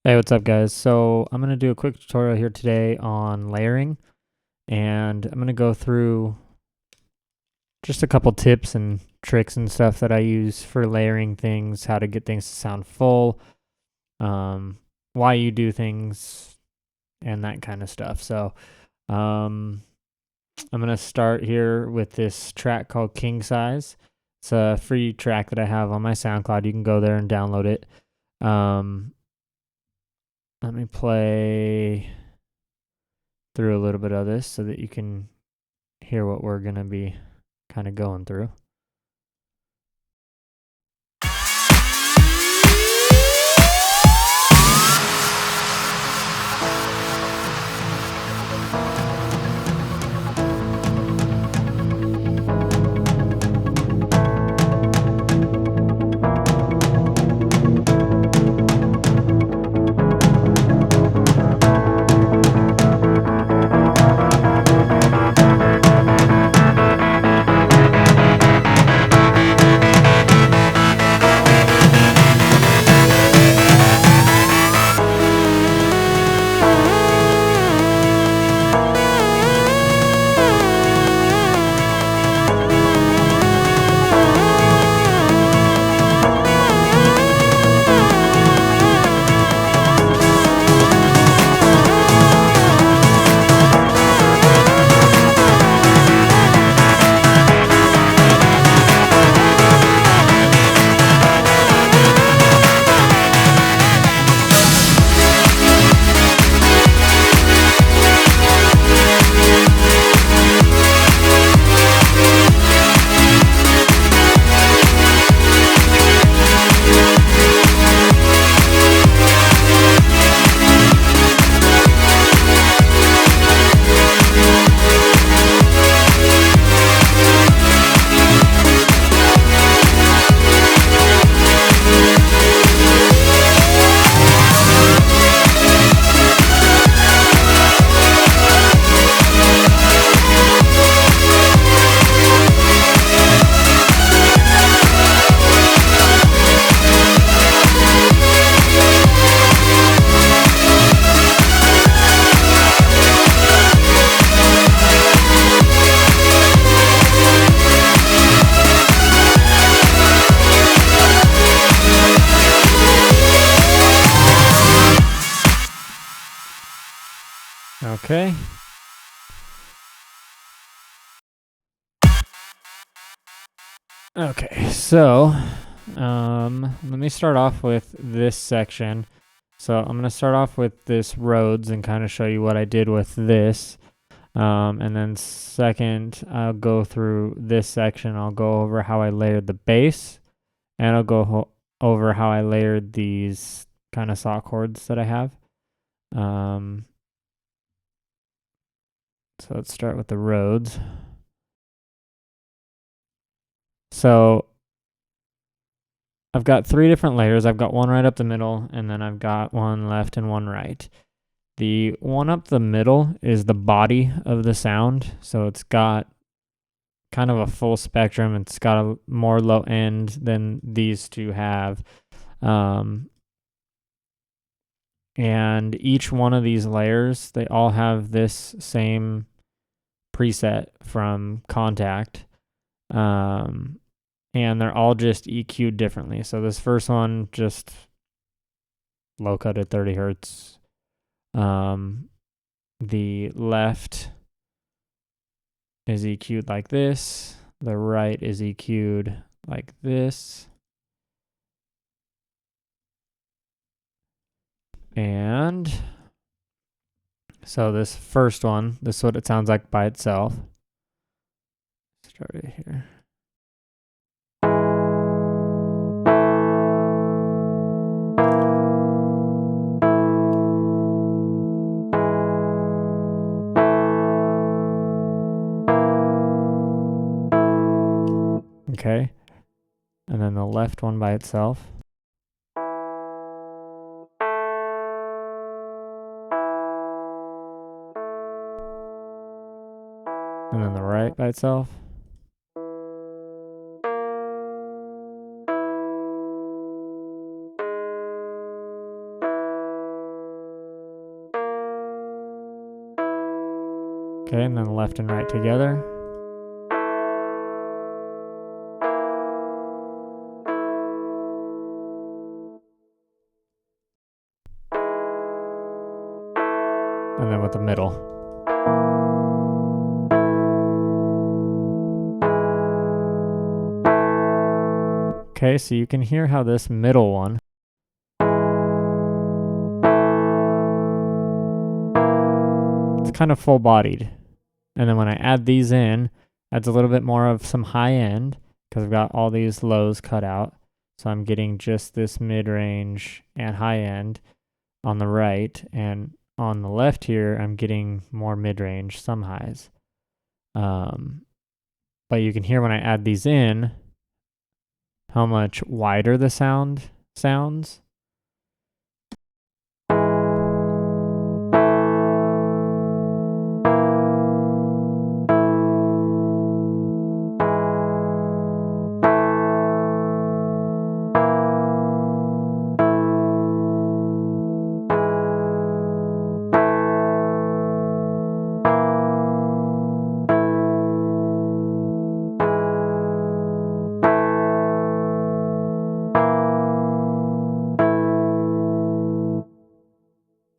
Hey, what's up guys? So I'm going to do a quick tutorial here today on layering, and I'm going to go through just a couple tips and tricks and stuff that I use for layering things, how to get things to sound full, why you do things, and that kind of stuff. So I'm going to start here with this track called King Size. It's a free track that I have on my SoundCloud. You can go there and download it. Let me play through a little bit of this so that you can hear what we're going to be kind of going through. Okay. Okay, so let me start off with this section. So I'm going to start off with this Rhodes and kind of show you what I did with this. And then second, I'll go through this section. I'll go over how I layered the bass, and I'll go over how I layered these kind of saw chords that I have. So let's start with the Rhodes. So I've got three different layers. I've got one right up the middle, and then I've got one left and one right. The one up the middle is the body of the sound. So it's got kind of a full spectrum. It's got a more low end than these two have. And each one of these layers, they all have this same preset from Contact. And they're all just EQ'd differently. So this first one, just low cut at 30 hertz. The left is EQ'd like this. The right is EQ'd like this. And so this first one, this is what it sounds like by itself. Start right here. Okay, and then the left one by itself. And then the right by itself. Okay, and then left and right together. And then with the middle. Okay, so you can hear how this middle one it's kind of full-bodied. And then when I add these in, adds a little bit more of some high end because I've got all these lows cut out. So I'm getting just this mid-range and high end on the right, and on the left here, I'm getting more mid-range, some highs. But you can hear when I add these in how much wider the sound sounds.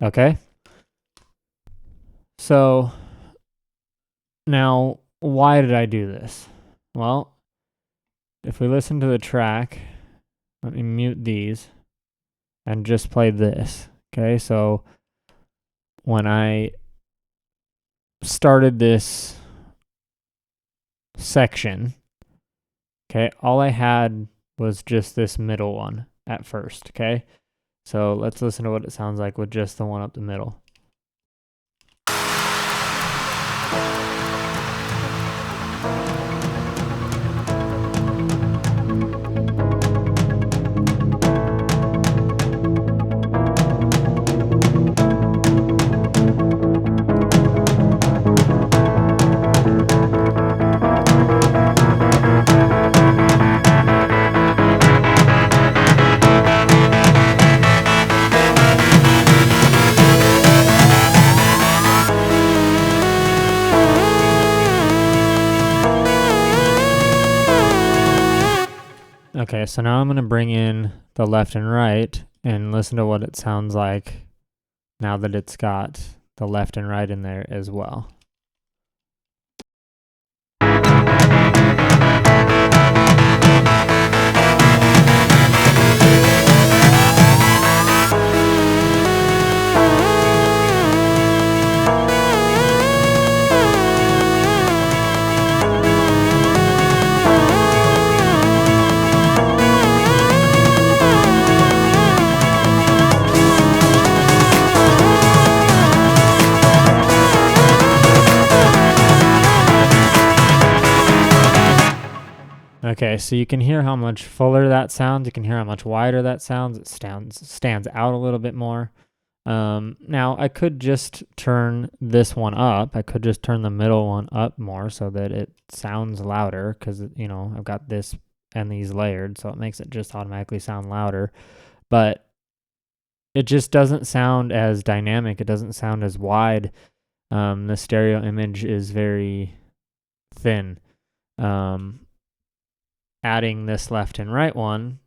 Okay. So now, why did I do this? Well, if we listen to the track, let me mute these and just play this. Okay, so when I started this section, okay, all I had was just this middle one at first. Okay, so let's listen to what it sounds like with just the one up the middle. Okay, so now I'm going to bring in the left and right and listen to what it sounds like now that it's got the left and right in there as well. Okay, so you can hear how much fuller that sounds. You can hear how much wider that sounds. It stands out a little bit more. Now, I could just turn this one up. I could just turn the middle one up more so that it sounds louder because, you know, I've got this and these layered, so it makes it just automatically sound louder. But it just doesn't sound as dynamic. It doesn't sound as wide. The stereo image is very thin. Adding this left and right one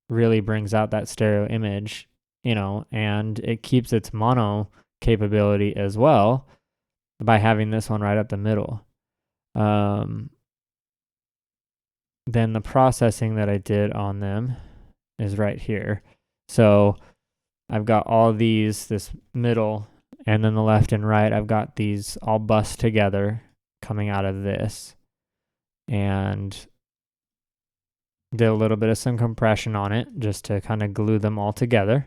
really brings out that stereo image, you know, and it keeps its mono capability as well by having this one right up the middle. Then the processing that I did on them is right here. So I've got all these, this middle, and then the left and right, I've got these all bussed together coming out of this. And did a little bit of some compression on it just to kind of glue them all together.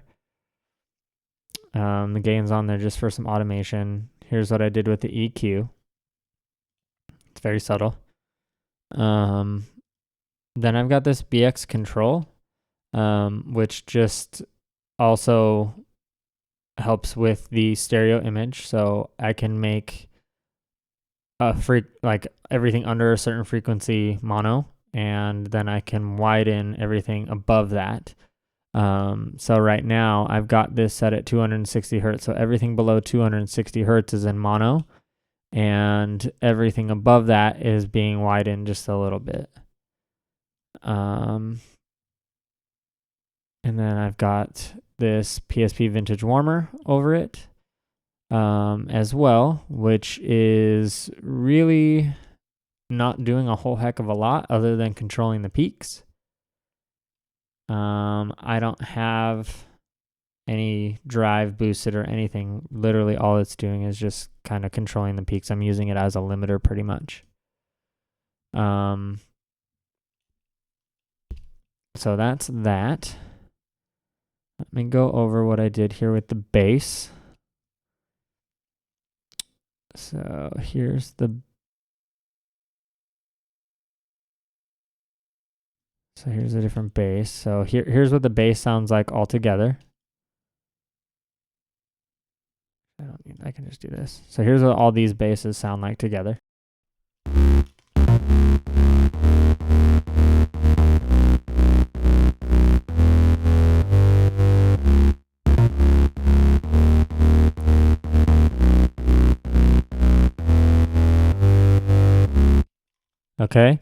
The gain's on there just for some automation. Here's what I did with the EQ. It's very subtle. Then I've got this BX control, which just also helps with the stereo image. So I can make like everything under a certain frequency mono, and then I can widen everything above that. So right now I've got this set at 260 hertz. So everything below 260 hertz is in mono, and everything above that is being widened just a little bit. And then I've got this PSP Vintage Warmer over it as well, which is really not doing a whole heck of a lot other than controlling the peaks. I don't have any drive boosted or anything. Literally all it's doing is just kind of controlling the peaks. I'm using it as a limiter pretty much. So that's that. Let me go over what I did here with the bass. So here's the here's a different bass. So here's what the bass sounds like all together. I can just do this. So here's what all these basses sound like together. Okay.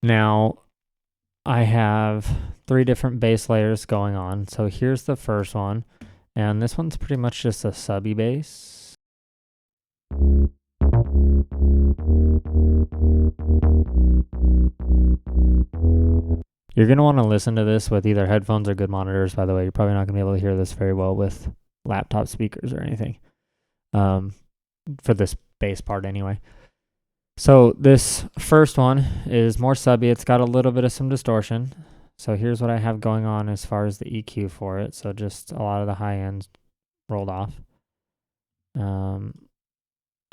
Now I have 3 different bass layers going on. So here's the first one. And this one's pretty much just a subby bass. You're going to want to listen to this with either headphones or good monitors, by the way. You're probably not going to be able to hear this very well with laptop speakers or anything. For this bass part anyway. So this first one is more subby. It's got a little bit of some distortion. So here's what I have going on as far as the EQ for it. So just a lot of the high ends rolled off.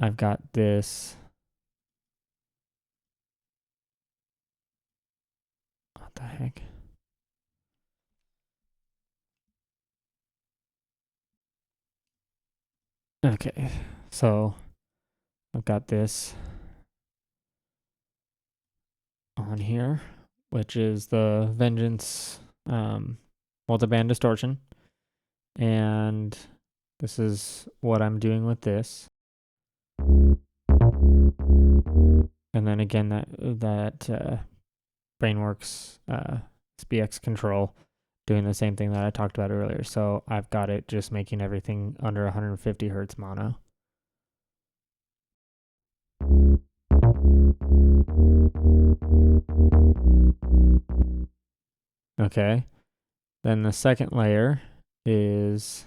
I've got this. What the heck? Okay, so I've got this on here, which is the Vengeance multiband distortion. And this is what I'm doing with this. And then again, that Brainworks SPX control doing the same thing that I talked about earlier. So I've got it just making everything under 150 hertz mono. Okay. Then the second layer is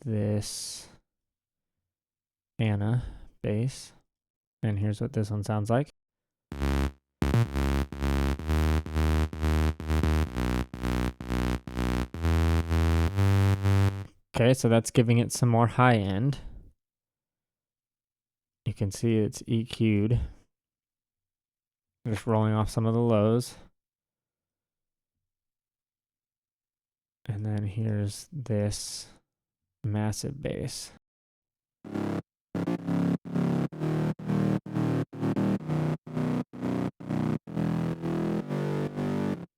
this Anna bass. And here's what this one sounds like. Okay, so that's giving it some more high end. You can see it's EQ'd. Just rolling off some of the lows. And then here's this massive bass.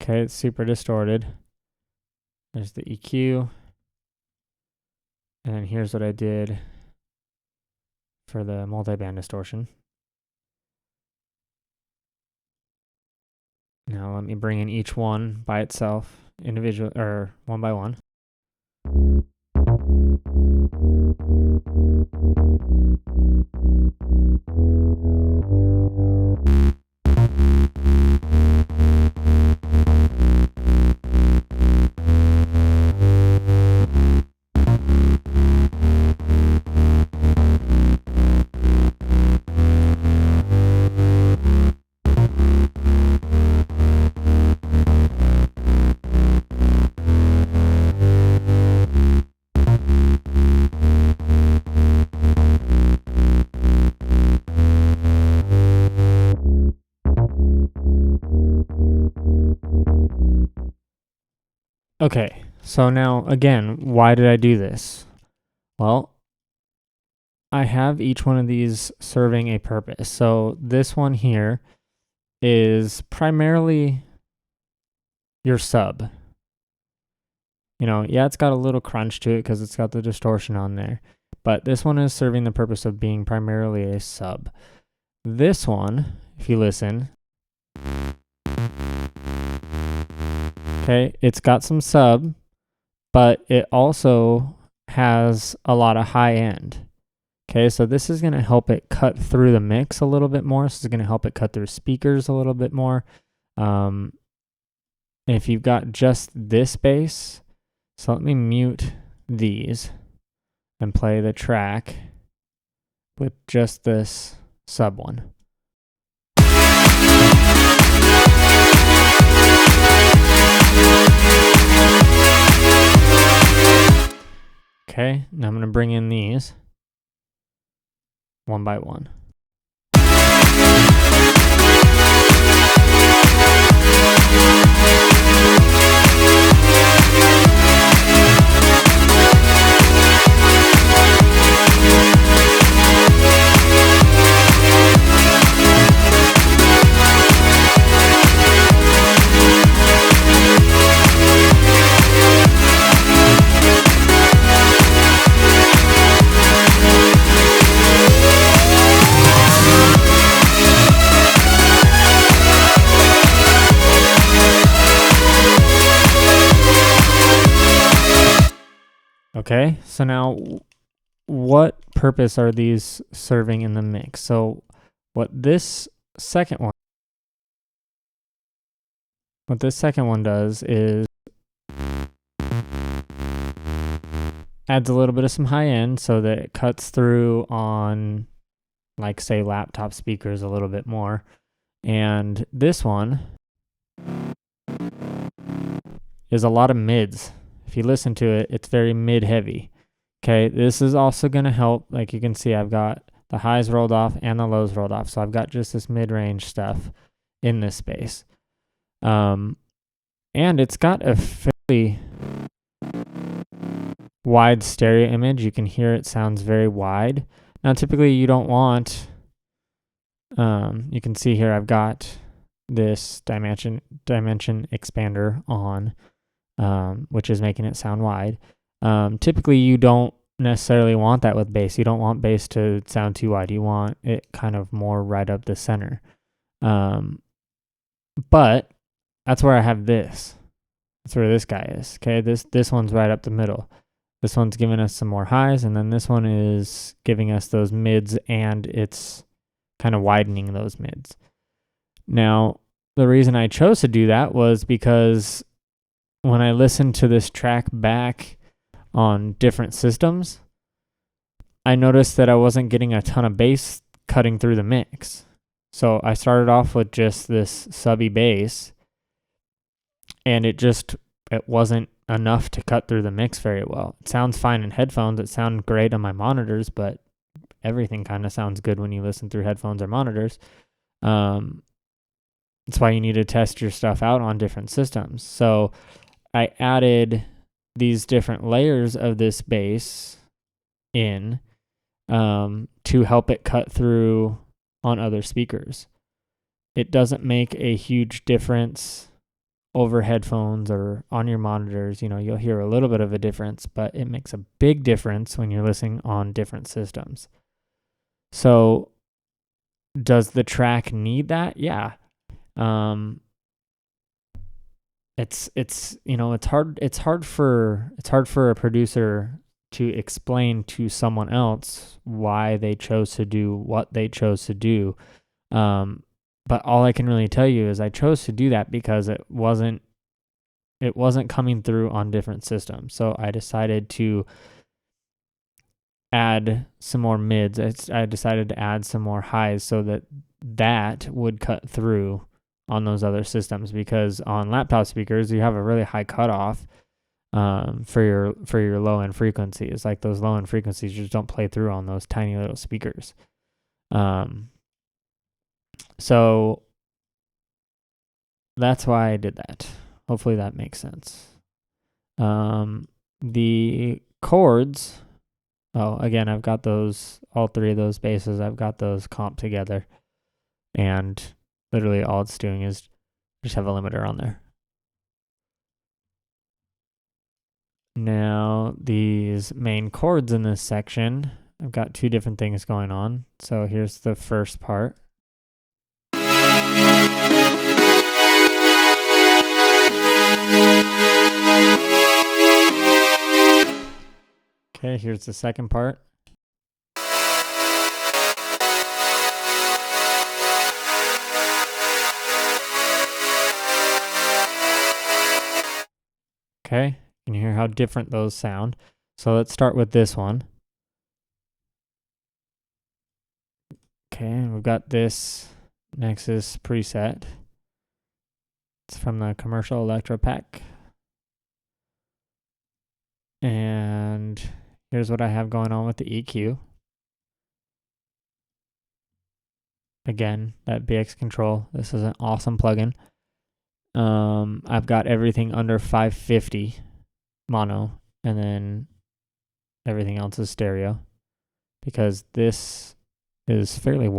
Okay, it's super distorted. There's the EQ. And then here's what I did for the multiband distortion. Now let me bring in each one by itself, individual or one by one. Okay, so now again, why did I do this? Well, I have each one of these serving a purpose. So this one here is primarily your sub. You know, yeah, it's got a little crunch to it because it's got the distortion on there. But this one is serving the purpose of being primarily a sub. This one, if you listen, okay, it's got some sub, but it also has a lot of high end. Okay, so this is going to help it cut through the mix a little bit more. This is going to help it cut through speakers a little bit more. If you've got just this bass, so let me mute these and play the track with just this sub one. Okay, now I'm going to bring in these one by one. Okay, so now what purpose are these serving in the mix? So what this second one does is adds a little bit of some high end so that it cuts through on, like, say, laptop speakers a little bit more. And this one is a lot of mids. If you listen to it, it's very mid heavy. Okay, this is also going to help. Like you can see, I've got the highs rolled off and the lows rolled off. So I've got just this mid-range stuff in this space. And it's got a fairly wide stereo image. You can hear it sounds very wide. Now, typically you don't want, you can see here I've got this dimension expander on, which is making it sound wide. Typically you don't necessarily want that with bass. You don't want bass to sound too wide. You want it kind of more right up the center. But that's where I have this. That's where this guy is. Okay, this one's right up the middle. This one's giving us some more highs, and then this one is giving us those mids, and it's kind of widening those mids. Now, the reason I chose to do that was because when I listened to this track back on different systems, I noticed that I wasn't getting a ton of bass cutting through the mix. So I started off with just this subby bass, and it wasn't enough to cut through the mix very well. It sounds fine in headphones. It sounds great on my monitors, but everything kind of sounds good when you listen through headphones or monitors. That's why you need to test your stuff out on different systems. So I added these different layers of this bass in to help it cut through on other speakers. It doesn't make a huge difference over headphones or on your monitors. You know, you'll hear a little bit of a difference, but it makes a big difference when you're listening on different systems. So does the track need that? Yeah. It's you know, it's hard for a producer to explain to someone else why they chose to do what they chose to do. But all I can really tell you is I chose to do that because it wasn't coming through on different systems. So I decided to add some more mids. I decided to add some more highs so that would cut through on those other systems, because on laptop speakers you have a really high cutoff for your low end frequencies. Like those low end frequencies just don't play through on those tiny little speakers. So that's why I did that. Hopefully that makes sense. The chords, again, I've got those, all three of those basses, I've got those comped together, and literally all it's doing is just have a limiter on there. Now, these main chords in this section, I've got two different things going on. So here's the first part. Okay, here's the second part. Okay, you can hear how different those sound. So let's start with this one. Okay, we've got this Nexus preset. It's from the commercial Electro pack. And here's what I have going on with the EQ. Again, that BX control. This is an awesome plugin. I've got everything under 550 mono, and then everything else is stereo, because this is fairly wide.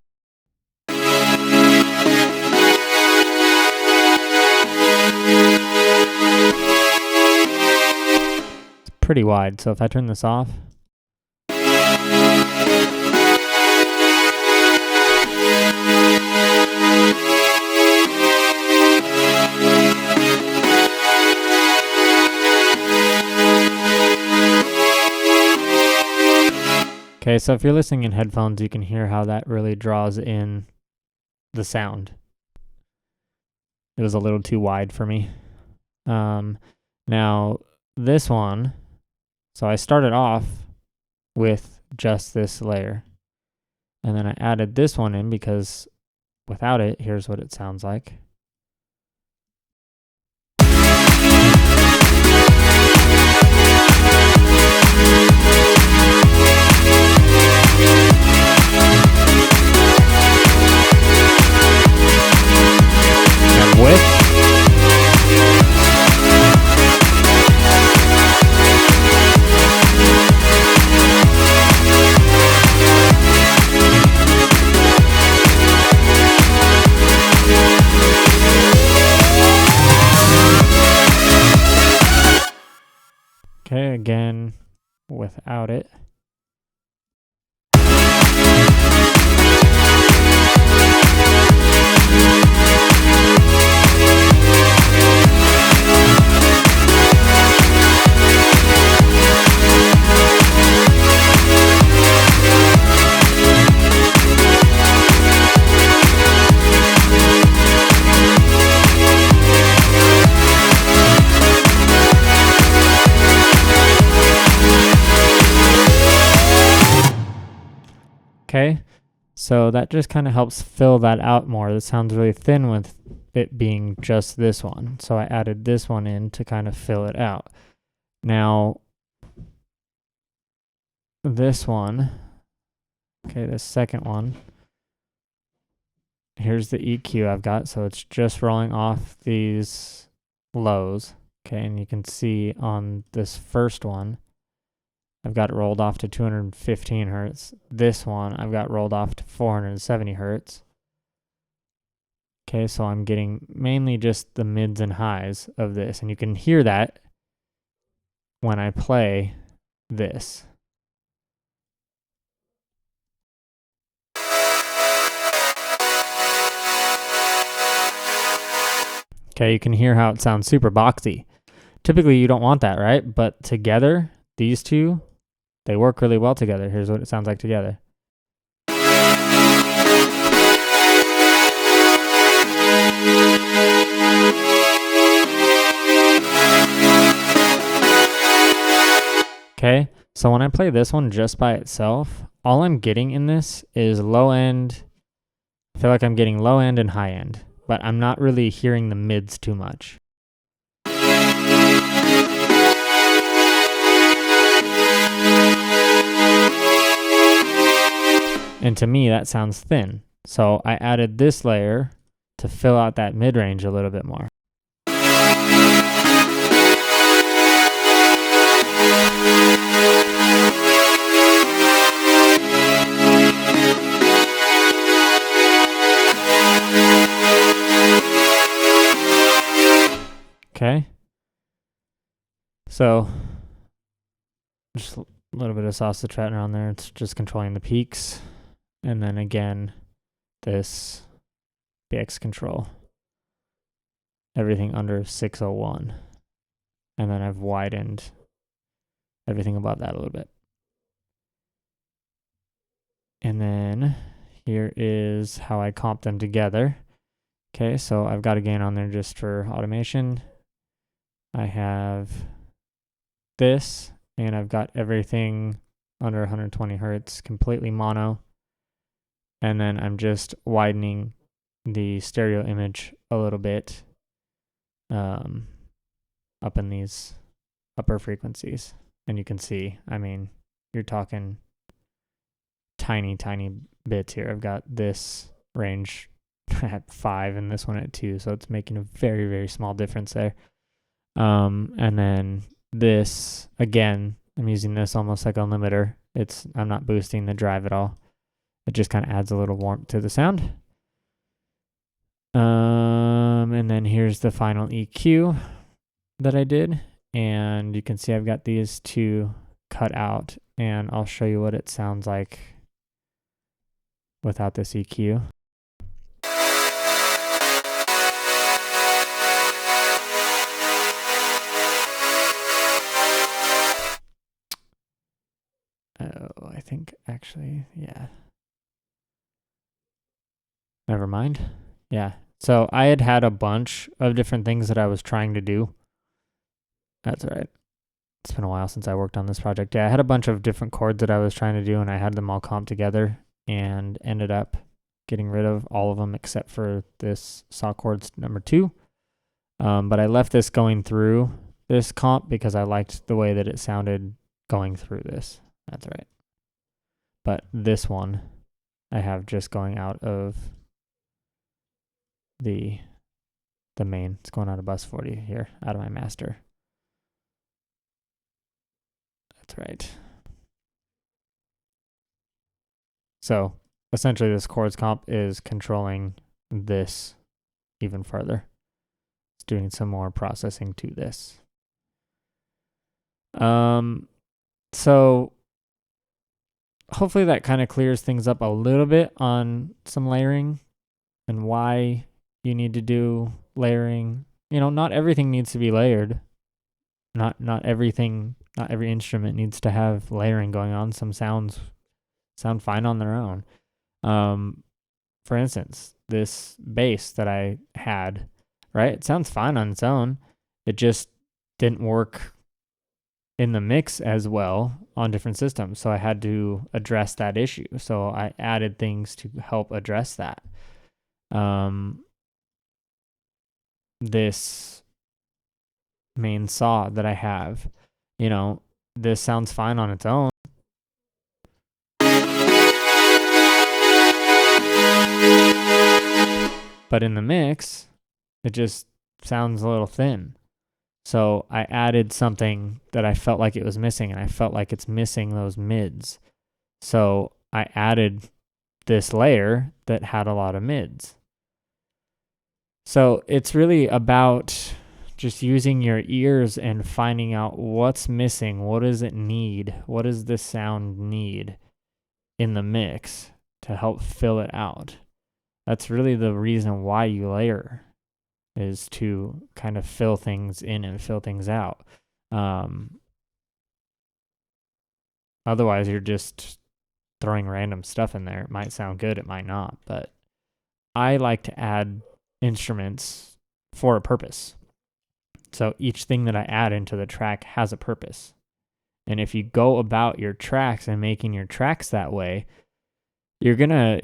It's pretty wide, so if I turn this off, okay, so if you're listening in headphones, you can hear how that really draws in the sound. It was a little too wide for me. Now, this one, so I started off with just this layer, and then I added this one in because without it, here's what it sounds like. Okay, again, without it. Okay, so that just kind of helps fill that out more. It sounds really thin with it being just this one. So I added this one in to kind of fill it out. Now, this one, okay, the second one, here's the EQ I've got. So it's just rolling off these lows. Okay, and you can see on this first one, I've got it rolled off to 215 hertz. This one, I've got rolled off to 470 hertz. Okay, so I'm getting mainly just the mids and highs of this, and you can hear that when I play this. Okay, you can hear how it sounds super boxy. Typically, you don't want that, right? But together, these two, they work really well together. Here's what it sounds like together. Okay, so when I play this one just by itself, all I'm getting in this is low end. I feel like I'm getting low end and high end, but I'm not really hearing the mids too much. And to me, that sounds thin. So I added this layer to fill out that mid-range a little bit more. Okay. So just a little bit of sausage fat around there. It's just controlling the peaks. And then again, this BX control, everything under 601. And then I've widened everything above that a little bit. And then here is how I comp them together. Okay, so I've got a gain on there just for automation. I have this, and I've got everything under 120 hertz, completely mono. And then I'm just widening the stereo image a little bit up in these upper frequencies. And you can see, I mean, you're talking tiny bits here. I've got this range at 5 and this one at 2, so it's making a very small difference there. And then this, again, I'm using this almost like a limiter. I'm not boosting the drive at all. It just kind of adds a little warmth to the sound. And then here's the final EQ that I did, and you can see I've got these two cut out, and I'll show you what it sounds like without this EQ. Oh, I think actually, yeah. Never mind. Yeah. So I had a bunch of different things that I was trying to do. That's all right. It's been a while since I worked on this project. Yeah, I had a bunch of different chords that I was trying to do, and I had them all comped together and ended up getting rid of all of them except for this saw chords number 2. But I left this going through this comp because I liked the way that it sounded going through this. That's right. But this one I have just going out of the main. It's going out of bus 40 here, out of my master. That's right. So essentially this chords comp is controlling this even further. It's doing some more processing to this. So hopefully that kind of clears things up a little bit on some layering and why you need to do layering. You know, not everything needs to be layered. Not every instrument needs to have layering going on. Some sounds sound fine on their own. For instance, this bass that I had, right? It sounds fine on its own. It just didn't work in the mix as well on different systems. So I had to address that issue. So I added things to help address that. This main saw that I have, you know, this sounds fine on its own. But in the mix, it just sounds a little thin. So I added something that I felt like it was missing, and I felt like it's missing those mids. So I added this layer that had a lot of mids. So it's really about just using your ears and finding out what's missing, what does it need, what does this sound need in the mix to help fill it out. That's really the reason why you layer, is to kind of fill things in and fill things out. Otherwise, you're just throwing random stuff in there. It might sound good, it might not, but I like to add instruments for a purpose. So each thing that I add into the track has a purpose. And if you go about your tracks and making your tracks that way, you're gonna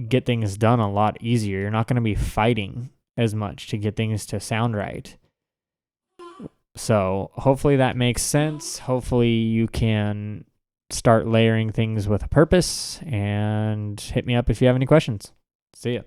get things done a lot easier. You're not gonna be fighting as much to get things to sound right. So hopefully that makes sense. Hopefully you can start layering things with a purpose, and hit me up if you have any questions. See ya.